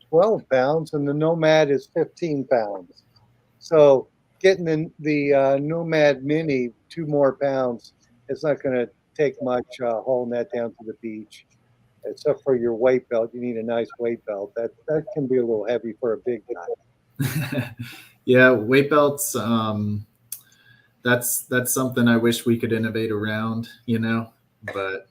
12 pounds, and the Nomad is 15 pounds. So getting the Nomad Mini 2 more pounds, it's not going to take much hauling that down to the beach. Except for your weight belt, you need a nice weight belt. That can be a little heavy for a big guy. Yeah, weight belts. That's something I wish we could innovate around, but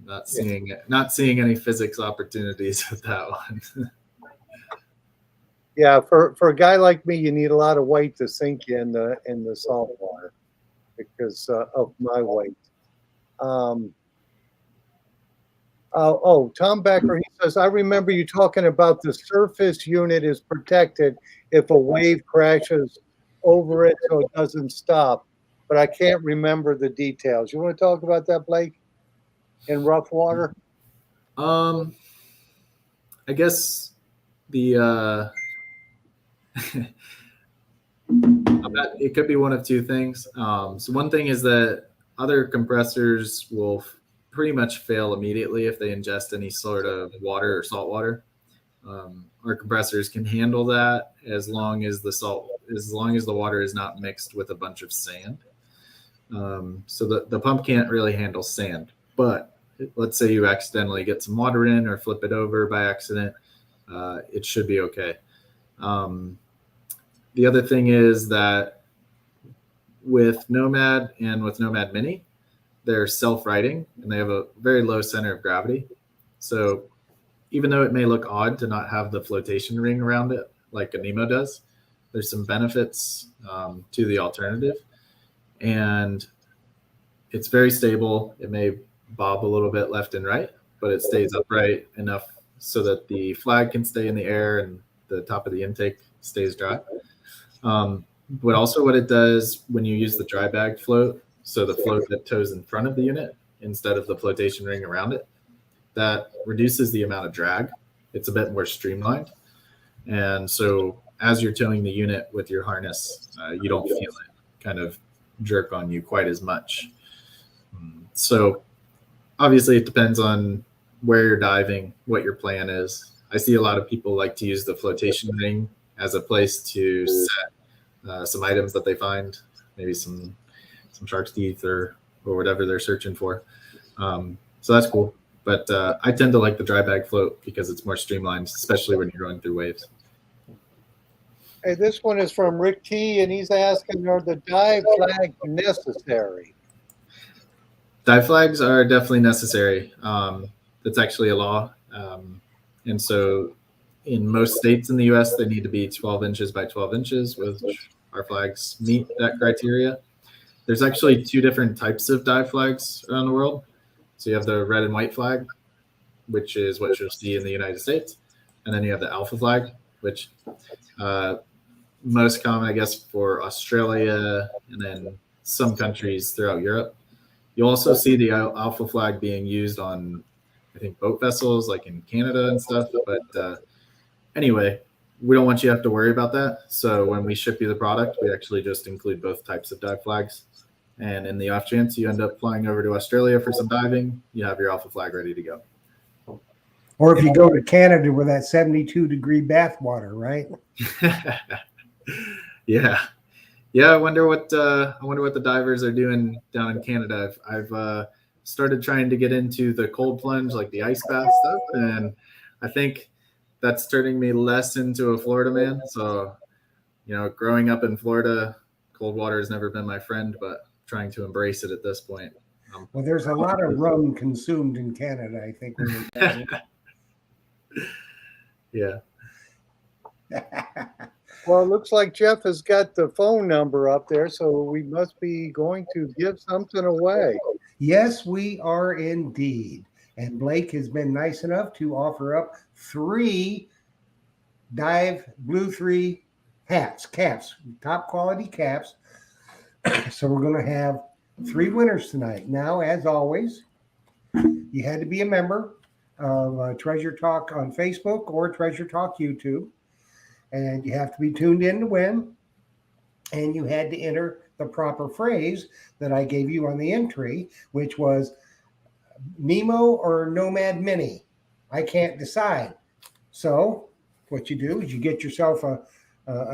not seeing any physics opportunities with that one. Yeah, for a guy like me, you need a lot of weight to sink you in the salt water because of my weight. Tom Becker, he says, I remember you talking about the surface unit is protected if a wave crashes over it so it doesn't stop, but I can't remember the details. You want to talk about that, Blake, in rough water? I guess the it could be one of two things. So one thing is that other compressors will pretty much fail immediately if they ingest any sort of water or salt water. Our compressors can handle that as long as the water is not mixed with a bunch of sand. So the pump can't really handle sand, but let's say you accidentally get some water in or flip it over by accident, it should be okay. The other thing is that with Nomad and with Nomad Mini, they're self-righting and they have a very low center of gravity. So even though it may look odd to not have the flotation ring around it like a Nemo does, there's some benefits to the alternative. And it's very stable. It may bob a little bit left and right, but it stays upright enough so that the flag can stay in the air and the top of the intake stays dry. But also what it does when you use the dry bag float, so the float that tows in front of the unit instead of the flotation ring around it, that reduces the amount of drag. it's a bit more streamlined. And so as you're towing the unit with your harness, you don't feel it kind of jerk on you quite as much. So obviously it depends on where you're diving, what your plan is. I see a lot of people like to use the flotation ring as a place to set some items that they find, maybe some shark's teeth or whatever they're searching for. So that's cool. But I tend to like the dry bag float because it's more streamlined, especially when you're going through waves. Hey, this one is from Rick T, and he's asking, are the dive flags necessary? Dive flags are definitely necessary. That's actually a law. And so in most states in the US, they need to be 12 inches by 12 inches, which our flags meet that criteria. There's actually two different types of dive flags around the world. So you have the red and white flag, which is what you'll see in the United States. And then you have the alpha flag, which most common, I guess, for Australia and then some countries throughout Europe. You'll also see the alpha flag being used on, I think, boat vessels like in Canada and stuff. But anyway, we don't want you to have to worry about that. So when we ship you the product, we actually just include both types of dive flags. And in the off chance you end up flying over to Australia for some diving, you have your alpha flag ready to go. Or if you go to Canada with that 72-degree bath water, right? Yeah. I wonder what the divers are doing down in Canada. I've started trying to get into the cold plunge, like the ice bath stuff, and I think that's turning me less into a Florida man. So, growing up in Florida, cold water has never been my friend, but trying to embrace it at this point. Well, there's a lot of rum consumed in Canada, I think. When Yeah. Well, it looks like Jeff has got the phone number up there, so we must be going to give something away. Yes, we are indeed. And Blake has been nice enough to offer up 3 Dive Blue 3 caps, top quality caps. So we're going to have 3 winners tonight. Now, as always, you had to be a member of Treasure Talk on Facebook or Treasure Talk YouTube. And you have to be tuned in to win. And you had to enter the proper phrase that I gave you on the entry, which was Nemo or Nomad Mini. I can't decide. So what you do is you get yourself a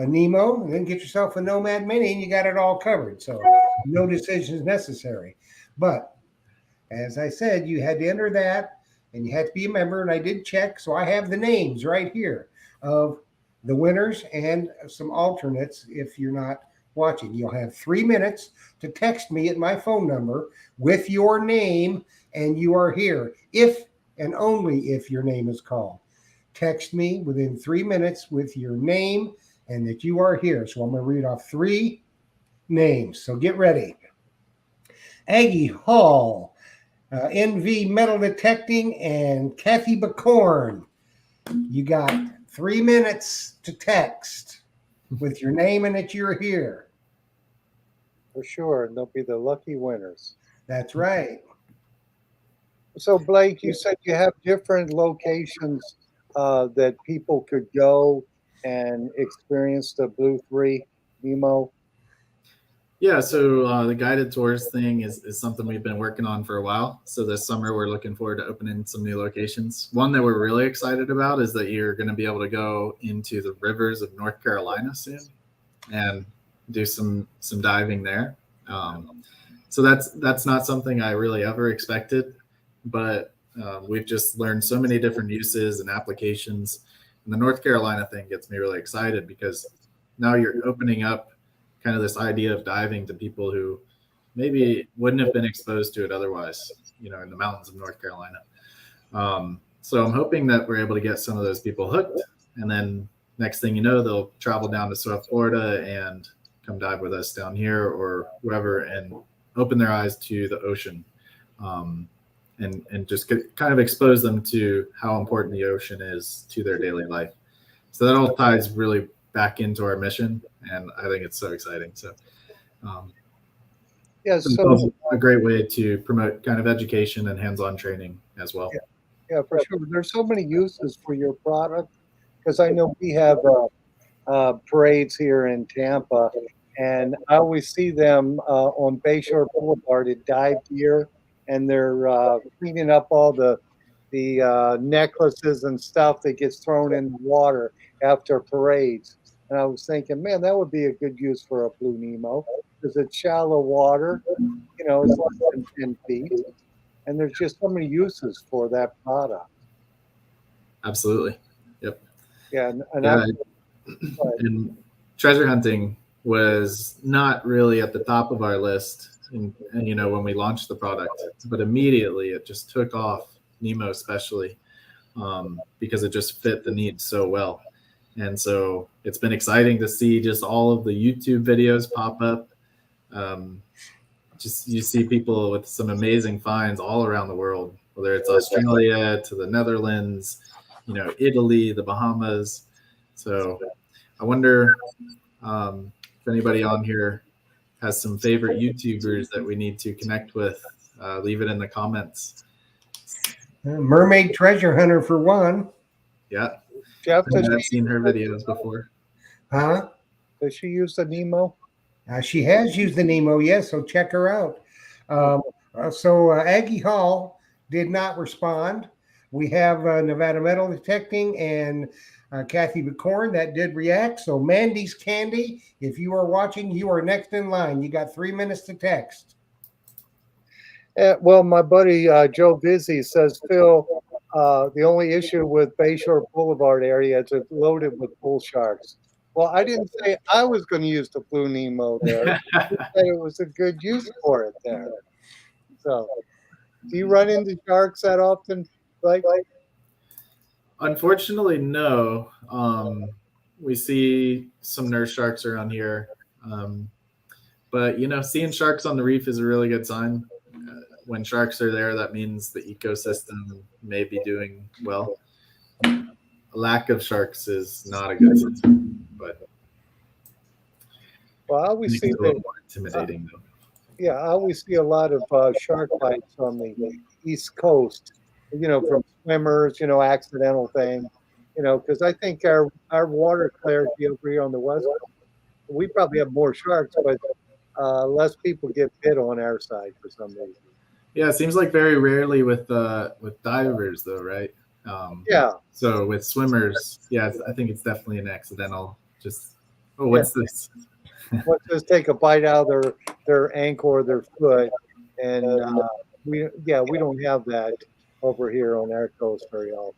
Nemo and then get yourself a Nomad Mini, and you got it all covered. So no decisions necessary. But as I said, you had to enter that, and you had to be a member. And I did check, so I have the names right here of the winners and some alternates. If you're not watching, you'll have 3 minutes to text me at my phone number with your name and you are here, if and only if your name is called. Text me within 3 minutes with your name and that you are here. So I'm going to read off 3 names. So get ready. Aggie Hall, NV Metal Detecting, and Kathy Bacorn. You got 3 minutes to text with your name and that you're here. For sure, and they'll be the lucky winners. That's right. So, Blake, you said you have different locations that people could go and experience the Blue 3 Nemo. Yeah, so the guided tours thing is something we've been working on for a while. So this summer, we're looking forward to opening some new locations. One that we're really excited about is that you're going to be able to go into the rivers of North Carolina soon and do some diving there. So that's not something I really ever expected, but we've just learned so many different uses and applications. And the North Carolina thing gets me really excited because now you're opening up kind of this idea of diving to people who maybe wouldn't have been exposed to it otherwise, in the mountains of North Carolina. So I'm hoping that we're able to get some of those people hooked. And then next thing you know, they'll travel down to South Florida and come dive with us down here or wherever and open their eyes to the ocean and just kind of expose them to how important the ocean is to their daily life. So that all ties really back into our mission, and I think it's so exciting. So Yeah, so a great way to promote kind of education and hands-on training as well. Yeah, for sure. There's so many uses for your product because I know we have parades here in Tampa, and I always see them on Bayshore Boulevard at Dive Gear, and they're cleaning up all the necklaces and stuff that gets thrown in the water after parades. And I was thinking, man, that would be a good use for a blue Nemo because it's shallow water, it's less than 10 feet, and there's just so many uses for that product. Absolutely. Yep. Yeah, and Yeah. I'm And treasure hunting was not really at the top of our list, and when we launched the product, but immediately it just took off. Nemo especially, because it just fit the need so well. And so it's been exciting to see just all of the YouTube videos pop up. Just you see people with some amazing finds all around the world, whether it's Australia to the Netherlands, Italy, the Bahamas. So I wonder if anybody on here has some favorite YouTubers that we need to connect with. Leave it in the comments. Mermaid treasure hunter for one. Yeah, Jeff, I've seen her videos before. Huh? does she use the Nemo? She has used the Nemo, yes, so check her out. So Aggie Hall did not respond. We have Nevada Metal Detecting and Kathy McCorn that did react. So Mandy's Candy, if you are watching, you are next in line. You got 3 minutes to text. Well, my buddy Joe Vizzi says, Phil, the only issue with Bayshore Boulevard area is it's loaded with bull sharks. Well, I didn't say I was going to use the blue Nemo there. I said it was a good use for it there. So, do you run into sharks that often? Like, Unfortunately, no. We see some nurse sharks around here. But, seeing sharks on the reef is a really good sign. When sharks are there, that means the ecosystem may be doing well. A lack of sharks is not a good system, but well, I always makes see it a little that. more intimidating, though. Yeah, I always see a lot of shark bites on the East Coast. From swimmers. Accidental thing. Because I think our water clarity over here on the West Coast, we probably have more sharks, but less people get bit on our side for some reason. Yeah, it seems like very rarely with divers, though, right? Yeah. So with swimmers, yeah, I think it's definitely an accidental. Just what's this? Let's just take a bite out of their ankle or their foot, and we don't have that over here on our coast very often.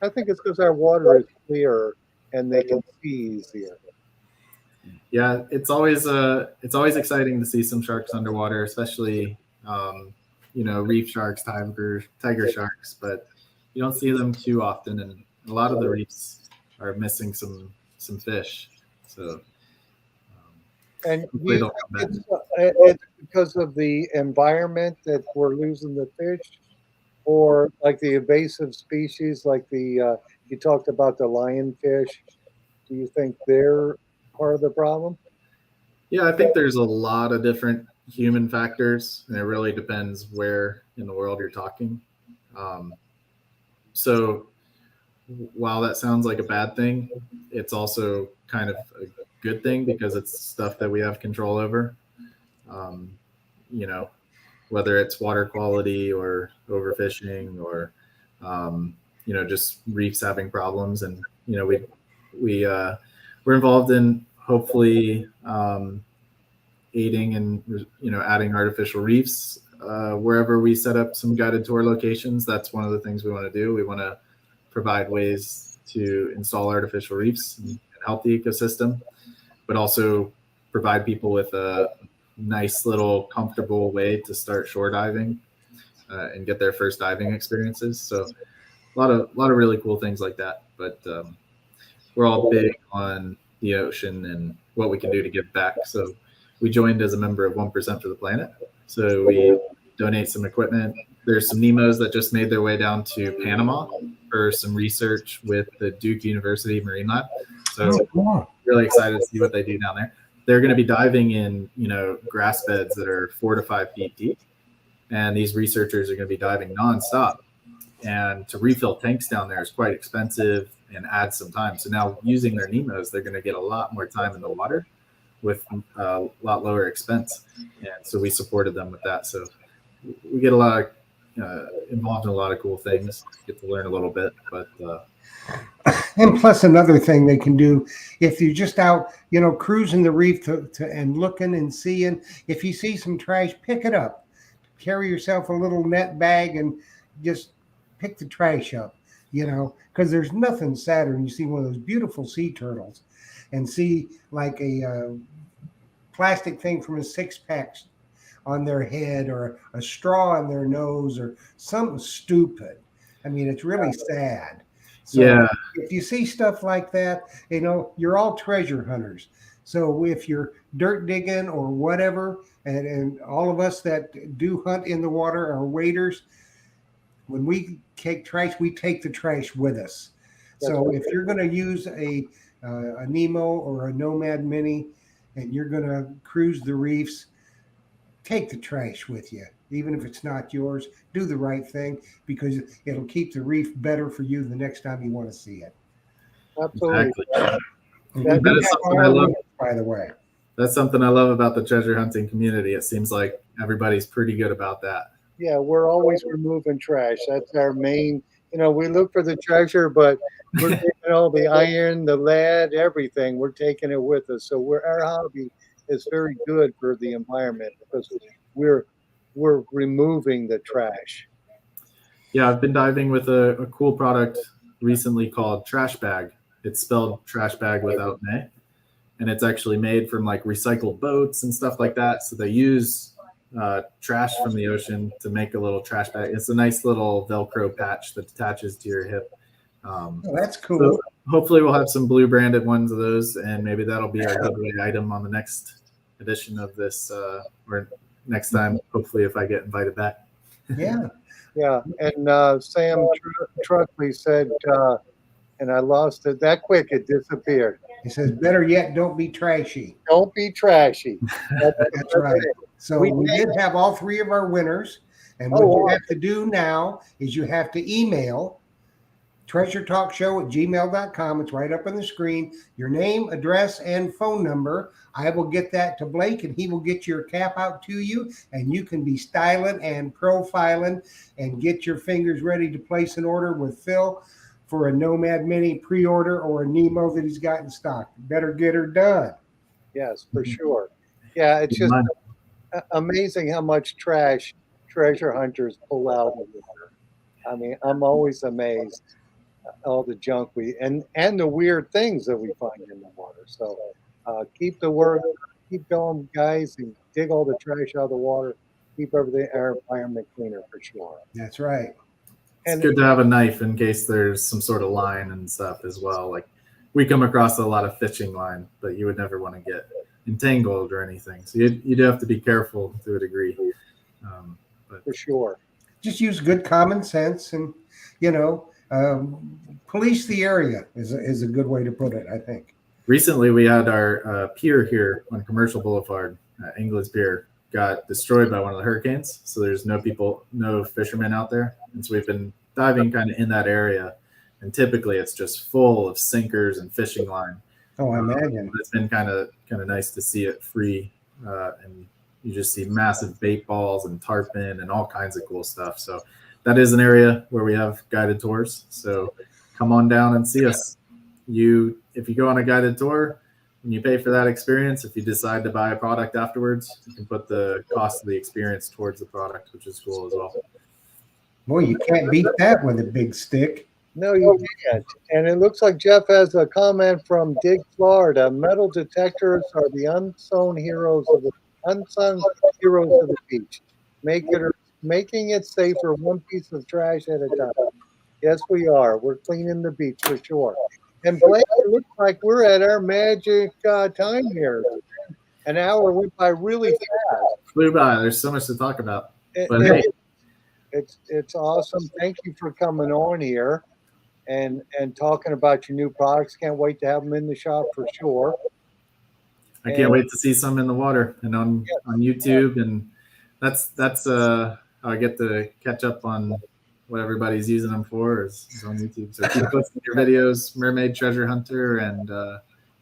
I think it's because our water is clear and they can see easier. Yeah, it's always exciting to see some sharks underwater, especially reef sharks, tiger sharks, but you don't see them too often, and a lot of the reefs are missing some fish. So And hopefully they'll come back. it's because of the environment that we're losing the fish, or like the invasive species, like you talked about the lionfish. Do you think they're part of the problem? Yeah, I think there's a lot of different human factors, and it really depends where in the world you're talking. So while that sounds like a bad thing, it's also kind of a good thing because it's stuff that we have control over. Whether it's water quality or overfishing or just reefs having problems, and we're involved in hopefully aiding and adding artificial reefs wherever we set up some guided tour locations. That's one of the things we want to do. We want to provide ways to install artificial reefs and help the ecosystem, but also provide people with a nice little comfortable way to start shore diving and get their first diving experiences. So a lot of really cool things like that. But we're all big on the ocean and what we can do to give back. So we joined as a member of 1% for the Planet. So we donate some equipment. There's some Nemos that just made their way down to Panama for some research with the Duke University Marine Lab. So really excited to see what they do down there. They're going to be diving in, grass beds that are 4 to 5 feet deep. And these researchers are going to be diving nonstop and to refill tanks down there is quite expensive and adds some time. So now using their Nemos, they're going to get a lot more time in the water with a lot lower expense. And so we supported them with that. So we get a lot of involved in a lot of cool things, get to learn a little bit, but And plus another thing they can do, if you're just out, cruising the reef and looking and seeing, if you see some trash, pick it up. Carry yourself a little net bag and just pick the trash up, because there's nothing sadder than you see one of those beautiful sea turtles and see like a plastic thing from a six-pack on their head or a straw in their nose or something stupid. I mean, it's really sad. So yeah, if you see stuff like that, you're all treasure hunters. So if you're dirt digging or whatever, and all of us that do hunt in the water are waders, when we take trash, we take the trash with us. So if you're going to use a Nemo or a Nomad Mini and you're going to cruise the reefs, take the trash with you. Even if it's not yours, do the right thing because it'll keep the reef better for you the next time you want to see it. Absolutely. exactly. That is something I love. By the way. That's something I love about the treasure hunting community. It seems like everybody's pretty good about that. Yeah, we're always removing trash. That's our main. We look for the treasure, but we're taking all the iron, the lead, everything. We're taking it with us. So our hobby is very good for the environment because we're removing the trash. Yeah, I've been diving with a cool product recently called Trash Bag. It's spelled trash bag without an A. And it's actually made from like recycled boats and stuff like that. So they use trash from the ocean to make a little trash bag. It's a nice little Velcro patch that attaches to your hip. That's cool. So hopefully we'll have some blue branded ones of those, and maybe that'll be our giveaway item on the next edition of this, or next time, hopefully if I get invited back. Yeah. Yeah, and Sam Truckley said, and I lost it that quick, it disappeared. He says, better yet, don't be trashy. Don't be trashy. That's right. So we did have all three of our winners. And what you have to do now is you have to email treasuretalkshow@gmail.com. It's right up on the screen. Your name, address, and phone number. I will get that to Blake, and he will get your cap out to you, and you can be styling and profiling and get your fingers ready to place an order with Phil for a Nomad Mini pre-order or a Nemo that he's got in stock. Better get her done. Yes, for sure. Yeah, it's just amazing how much trash treasure hunters pull out of the water. I mean, I'm always amazed all the junk and the weird things that we find in the water. So keep the work, keep going, guys, and dig all the trash out of the water. Keep everything our environment cleaner for sure. That's right. It's good to have a knife in case there's some sort of line and stuff as well. Like we come across a lot of fishing line, but you would never want to get entangled or anything. So you do have to be careful to a degree. But for sure. Just use good common sense and, police the area is a good way to put it, I think. Recently, we had our pier here on Commercial Boulevard, England's Pier, got destroyed by one of the hurricanes. So there's no fishermen out there. And so we've been diving kind of in that area. And typically it's just full of sinkers and fishing line. Oh, I imagine. It's been kind of nice to see it free. And you just see massive bait balls and tarpon and all kinds of cool stuff. So that is an area where we have guided tours. So come on down and see us. If you go on a guided tour and you pay for that experience, if you decide to buy a product afterwards, you can put the cost of the experience towards the product, which is cool as well. Boy, you can't beat that with a big stick. No, you can't. And it looks like Jeff has a comment from Dig, Florida. Metal detectors are the unsung heroes of the beach. Making it safer one piece of trash at a time. Yes, we are. We're cleaning the beach for sure. And Blake, it looks like we're at our magic time here. An hour went by really fast. Flew by. There's so much to talk about. It's awesome. Thank you for coming on here and talking about your new products. Can't wait to have them in the shop for sure. I can't wait to see some in the water and on YouTube, and that's how I get to catch up on what everybody's using them for is on YouTube. So keep posting your videos, Mermaid Treasure Hunter, and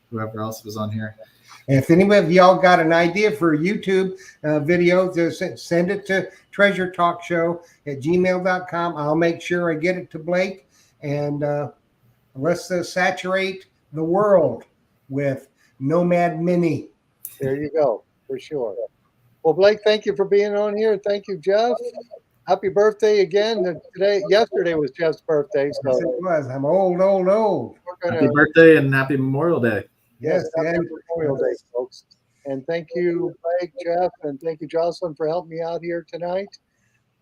whoever else was on here. And if any of y'all got an idea for a YouTube video, just send it to treasuretalkshow@gmail.com. I'll make sure I get it to Blake, and let's saturate the world with Nomad Mini. There you go, for sure. Well, Blake, thank you for being on here. Thank you, Jeff. Happy birthday again. Yesterday was Jeff's birthday, Yes, so it was. I'm old, old, old. we're Happy gonna birthday and happy Memorial Day. Yes, happy and Memorial Day, folks. And thank you, Blake, Jeff, and thank you, Jocelyn, for helping me out here tonight.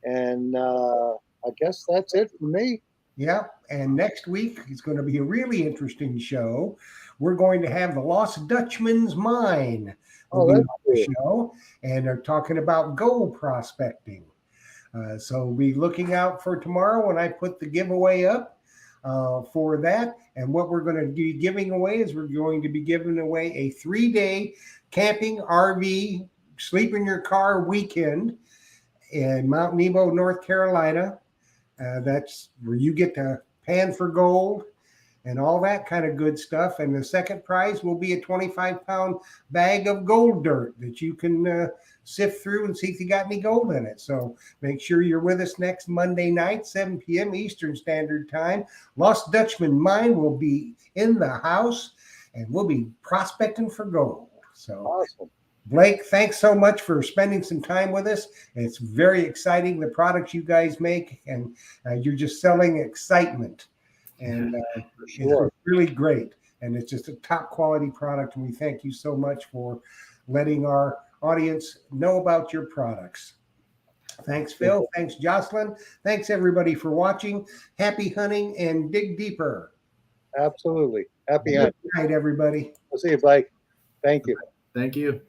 And I guess that's it for me. yeah. And next week is going to be a really interesting show. We're going to have the Lost Dutchman's Mine. Oh, Will be that's on the cool. show, and they're talking about gold prospecting. So be looking out for tomorrow when I put the giveaway up for that. And what we're going to be giving away is we're going to be giving away a 3-day camping RV, sleep in your car weekend in Mount Nemo, North Carolina. That's where you get to pan for gold and all that kind of good stuff. And the second prize will be a 25-pound bag of gold dirt that you can sift through and see if you got any gold in it. So make sure you're with us next Monday night, 7 p.m. Eastern Standard Time. Lost Dutchman Mine will be in the house, and we'll be prospecting for gold. So Awesome. Blake, thanks so much for spending some time with us. It's very exciting, the products you guys make, and you're just selling excitement. And Sure. it's really great. And it's just a top quality product. And we thank you so much for letting our audience know about your products. Thanks, Phil. Thanks, Jocelyn. Thanks, everybody, for watching. Happy hunting and dig deeper. Absolutely. Happy Good hunting. night, everybody. I'll see you, Blake. Thank you. Thank you.